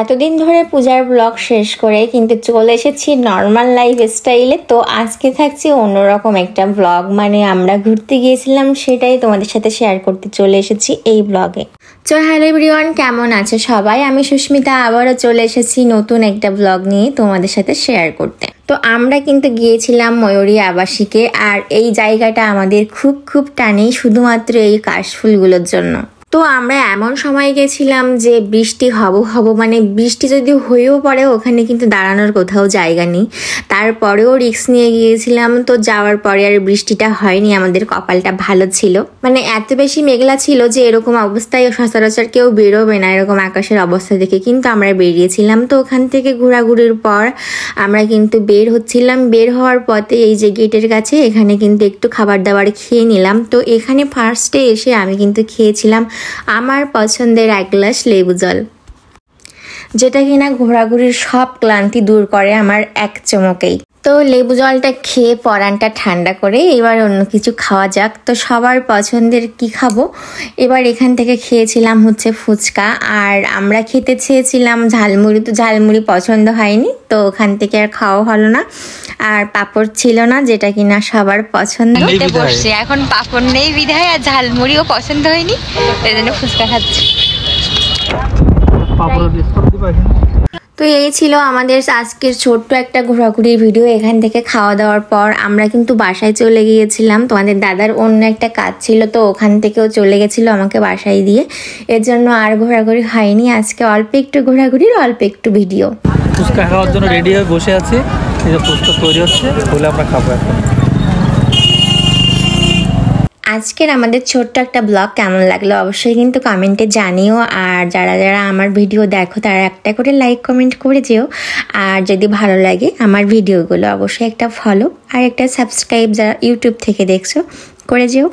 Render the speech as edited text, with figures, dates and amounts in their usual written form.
এতদিন ধরে পূজার ব্লগ শেষ করে কিন্তু চলে এসেছি নর্মাল লাইফ স্টাইলে। তো আজকে থাকছে অন্যরকম একটা ব্লগ, মানে আমরা ঘুরতে গিয়েছিলাম সেটাই তোমাদের সাথে শেয়ার করতে চলে এসেছি এই ব্লগে। তো হ্যালো এভরিওয়ান, কেমন আছে সবাই? আমি সুস্মিতা আবারও চলে এসেছি নতুন একটা ব্লগ নিয়ে তোমাদের সাথে শেয়ার করতে। তো আমরা কিন্তু গিয়েছিলাম ময়ূরী আবাসিকে, আর এই জায়গাটা আমাদের খুব টানে শুধুমাত্র এই কাশফুলগুলোর জন্য। তো আমরা এমন সময় গেছিলাম যে বৃষ্টি হব মানে বৃষ্টি যদি হয়েও পড়ে ওখানে কিন্তু দাঁড়ানোর কোথাও জায়গা নেই। তারপরেও রিস্ক নিয়ে গিয়েছিলাম। তো যাওয়ার পরে আর বৃষ্টিটা হয়নি, আমাদের কপালটা ভালো ছিল। মানে এত বেশি মেঘলা ছিল যে এরকম অবস্থায় সচরাচর কেউ বেরোবে না এরকম আকাশের অবস্থা দেখে, কিন্তু আমরা বেরিয়েছিলাম। তো ওখান থেকে ঘোরাঘুরির পর আমরা কিন্তু বের হচ্ছিলাম। বের হওয়ার পথে এই যে গেটের কাছে এখানে কিন্তু একটু খাবার দাবার খেয়ে নিলাম। তো এখানে ফার্স্টে এসে আমি কিন্তু খেয়েছিলাম আমার পছন্দের এক গ্লাস লেবু জল, যেটা কিনা ঘোরাঘুরির সব ক্লান্তি দূর করে আমার এক চমকেই। তো লেবু জলটা খেয়ে পরানটা ঠান্ডা করে এবার অন্য কিছু খাওয়া যাক। তো সবার পছন্দের কি খাবো, এবার এখান থেকে খেয়েছিলাম হচ্ছে ফুচকা, আর আমরা খেতে চেয়েছিলাম ঝালমুড়ি। তো ঝালমুড়ি পছন্দ হয়নি, তো ওখান থেকে আর খাওয়া হলো না। আর পাঁপড় ছিল না, যেটা কিনা সবার পছন্দ। বসছে এখন পাঁপড় নেই বিধায়, আর ঝালমুড়িও পছন্দ হয়নি, এই জন্য ফুচকা খাচ্ছি। তো এই ছিল আমাদের আজকের ছোট্ট একটা ঘোরাঘুরির ভিডিও। এখান থেকে খাওয়া দাওয়ার পর আমরা কিন্তু বাসায় চলে গিয়েছিলাম। তোমাদের দাদার অন্য একটা কাজ ছিল, তো ওখান থেকেও চলে গেছিল আমাকে বাসায় দিয়ে, এর জন্য আর ঘোরাঘুরি হয়নি। আজকে অল্প একটু ঘোরাঘুরির অল্প একটু ভিডিও। ফুচকা খাওয়ার জন্য রেডি হয়ে বসে আছি, এই যে ফুচকা তৈরি হচ্ছে, বলে আমরা খাবো এখন। আজকের আমাদের ছোট্ট একটা ব্লগ কেমন লাগলো অবশ্যই কিন্তু কমেন্টে জানিও। আর যারা যারা আমার ভিডিও দেখো তারা একটা করে লাইক কমেন্ট করে যেও। আর যদি ভালো লাগে আমার ভিডিওগুলো অবশ্যই একটা ফলো আর একটা সাবস্ক্রাইব, যারা ইউটিউব থেকে দেখছো করে যেও।